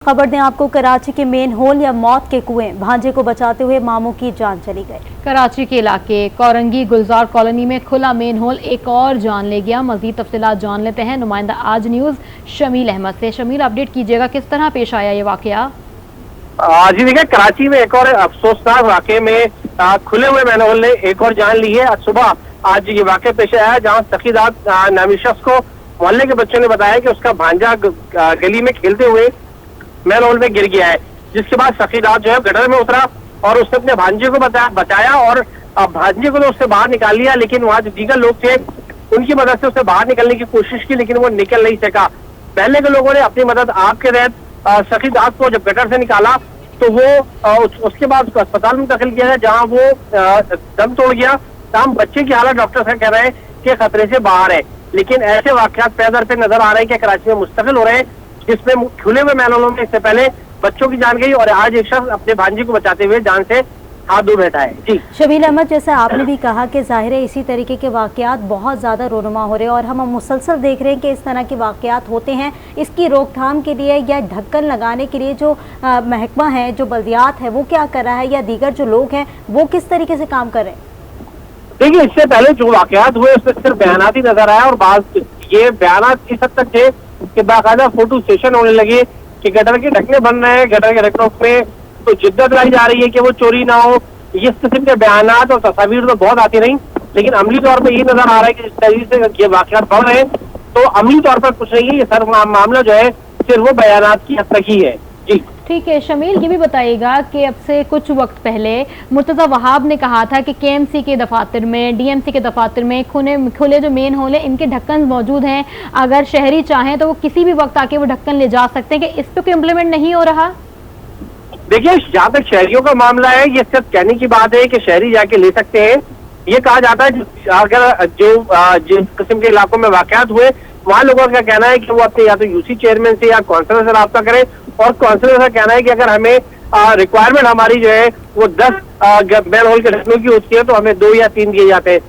खबर दें आपको, कराची के मेन होल या मौत के कुएं, भांजे को बचाते हुए मामू की जान चली गई। कराची के इलाके कोरंगी गुलजार कॉलोनी में खुला मेन होल एक और जान ले गया। मजीद तफसीलात जान लेते हैं नुमाइंदा आज न्यूज शमील अहमद से। शमील, अपडेट कीजिएगा, किस तरह पेश आया ये वाकया? जी देखिए, कराची में एक और अफसोसनाक वाकये में खुले हुए मैन होल ने एक और जान ली है। आज सुबह आज ये वाकया पेश आया जहाँ सखीदात नामी शख्स को मोहल्ले के बच्चों ने बताया कि उसका भांजा गली में खेलते हुए मैन होल में गिर गया है, जिसके बाद सखीदात जो है गटर में उतरा और उसने अपने भांजे को बचाया और भांजे को तो उससे बाहर निकाल लिया, लेकिन वहाँ जो दीगर लोग थे उनकी मदद से उसे बाहर निकलने की कोशिश की, लेकिन वो निकल नहीं सका। पहले के लोगों ने अपनी मदद आग के तहत सखीदात को जब गटर से निकाला तो वो उसके बाद उसको अस्पताल में दाखिल किया है, जहाँ वो दम तोड़ गया। तमाम बच्चे की हालत डॉक्टर साहब कह रहे हैं कि खतरे से बाहर है, लेकिन ऐसे वाकयात पैदर पे नजर आ रहे हैं कि कराची में मुस्तकिल हो रहे हैं, जिसमें खुले हुए मैन होलों में इससे पहले बच्चों की जान गई और आज एक शख्स अपने भांजी को बचाते हुए जान से हाथ धो बैठा है। जी शमील अहमद, जैसे आपने भी कहा कि जाहिर है इसी तरीके के वाकयात बहुत ज़्यादा रोनुमा हो रहे हैं और हम मुसलसल देख रहे हैं कि इस तरह के वाकयात होते हैं। इसकी रोकथाम के लिए या ढक्कन लगाने के लिए जो महकमा है, जो बल्दियात है, वो क्या कर रहा है या दीगर जो लोग हैं वो किस तरीके से काम कर रहे हैं? देखिए, इससे पहले जो वाकयात हुए उसमें सिर्फ बयानात ही नजर आया और बात ये बयानात इस हद तक थे कि बाकायदा फोटो सेशन होने लगे कि गटर के ढकने बन रहे हैं, गटर के ढकनों में तो जिद्दत लाई जा रही है कि वो चोरी ना हो। इस किस्म के बयानात और तस्वीर तो बहुत आती नहीं, लेकिन अमली तौर पर ये नजर आ रहा है कि जिस तरीके से ये वाकयात बढ़ रहे हैं तो अमली तौर पर कुछ नहीं है, ये सर मामला जो है सिर्फ वो बयानात की हद तक ही है। जी ठीक है शमील, ये भी बताइएगा कि अब से कुछ वक्त पहले मुर्तजा वहाब ने कहा था कि केएमसी के दफातर में, डीएमसी के दफातर में खुले जो मेन होल है इनके ढक्कन मौजूद हैं, अगर शहरी चाहें तो वो किसी भी वक्त आके वो ढक्कन ले जा सकते हैं, कि इस पे कोई इम्प्लीमेंट नहीं हो रहा? देखिए, जहाँ तक शहरियों का मामला है, ये सिर्फ कहने की बात है कि शहरी जाके ले सकते हैं। ये कहा जाता है अगर जिस किस्म के इलाकों में वाकयात हुए वहाँ लोगों का कहना है कि वो अपने या तो यूसी चेयरमैन से या काउंसलर से राब्ता करें, और काउंसलर का कहना है कि अगर हमें रिक्वायरमेंट हमारी जो है वो 10 मैन होल के ढकनों की होती है तो हमें 2 या 3 दिए जाते हैं।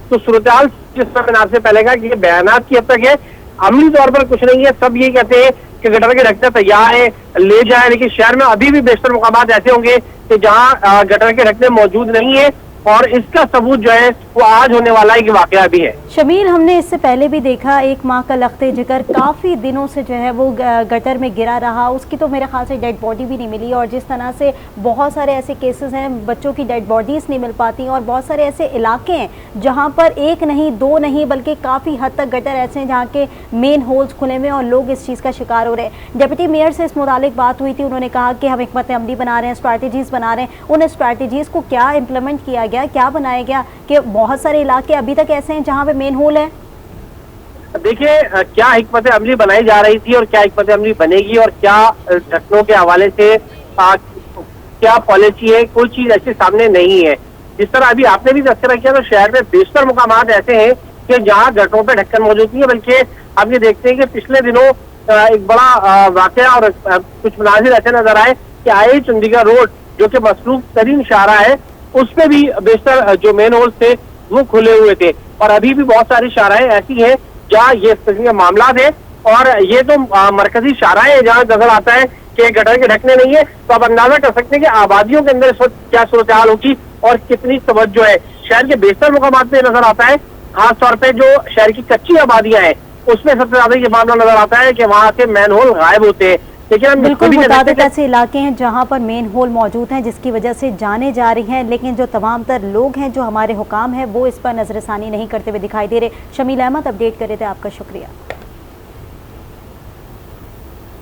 तो सूरत-ए-हाल जिस तरह आपसे पहले कहा कि ये बयानात की हद तक है, अमली तौर पर कुछ नहीं है। सब ये कहते हैं कि गटर के ढकने तैयार है, ले जाए, लेकिन शहर में अभी भी बेशतर मुकामात ऐसे होंगे कि जहाँ गटर के ढकने मौजूद नहीं है, और इसका सबूत जो है वो आज होने वाला है कि वाकया भी है। शमील, हमने इससे पहले भी देखा एक माँ का लख्ते जिगर काफ़ी दिनों से जो है वो गटर में गिरा रहा, उसकी तो मेरे ख्याल से डेड बॉडी भी नहीं मिली, और जिस तरह से बहुत सारे ऐसे केसेस हैं बच्चों की डेड बॉडीज़ नहीं मिल पाती, और बहुत सारे ऐसे इलाके हैं जहाँ पर एक नहीं, 2 नहीं, बल्कि काफ़ी हद तक गटर ऐसे हैं जहाँ के मेन होल्स खुले में और लोग इस चीज़ का शिकार हो रहे हैं। डिप्टी मेयर से इस मुतालिक बात हुई थी, उन्होंने कहा कि हम हिकमत अमली बना रहे हैं, स्ट्रैटेजीज़ बना रहे हैं। उन स्ट्रैटेजीज़ को क्या इम्प्लीमेंट किया गया, क्या बनाया गया कि बहुत सारे इलाके अभी तक ऐसे हैं जहाँ पे मेन होल है? देखिए, क्या हिकमत अमली बनाई जा रही थी और क्या हिकमत अमली बनेगी और क्या ढकनों के हवाले से क्या पॉलिसी है, कोई चीज ऐसी सामने नहीं है। जिस तरह अभी आपने भी तस्करा किया तो शहर में बेशतर मुकामात ऐसे हैं कि जहाँ गटरों पे ढक्कन मौजूद नहीं है, बल्कि आप ये देखते हैं कि पिछले दिनों एक बड़ा वाकया और कुछ मनाजिर ऐसे नजर आए कि आई चंडीगढ़ रोड जो कि मसरूफ तरीन शाहरा है, उस पे भी बेशतर जो मेन होल्स थे वो खुले हुए थे, और अभी भी बहुत सारी शाहराएं ऐसी हैं जहाँ ये मामला है, और ये तो मरकजी शाहराएं हैं जहाँ नजर आता है कि गटर के ढकने नहीं है। तो आप अंदाजा कर सकते हैं कि आबादियों के अंदर इस वक्त क्या सूरत हाल होगी और कितनी तवज्जो है। शहर के बेशतर मुकामात पे नजर आता है, खास तौर पे जो शहर की कच्ची आबादियां हैं उसमें सबसे ज्यादा ये मामला नजर आता है कि वहाँ से मैन होल गायब होते हैं। लेकिन हम बिल्कुल मुताबिक ऐसे इलाके हैं जहां पर मेन होल मौजूद हैं जिसकी वजह से जाने जा रही हैं, लेकिन जो तमाम तर लोग हैं, जो हमारे हुकाम हैं, वो इस पर नजरसानी नहीं करते हुए दिखाई दे रहे। शमील अहमद अपडेट कर रहे थे, आपका शुक्रिया।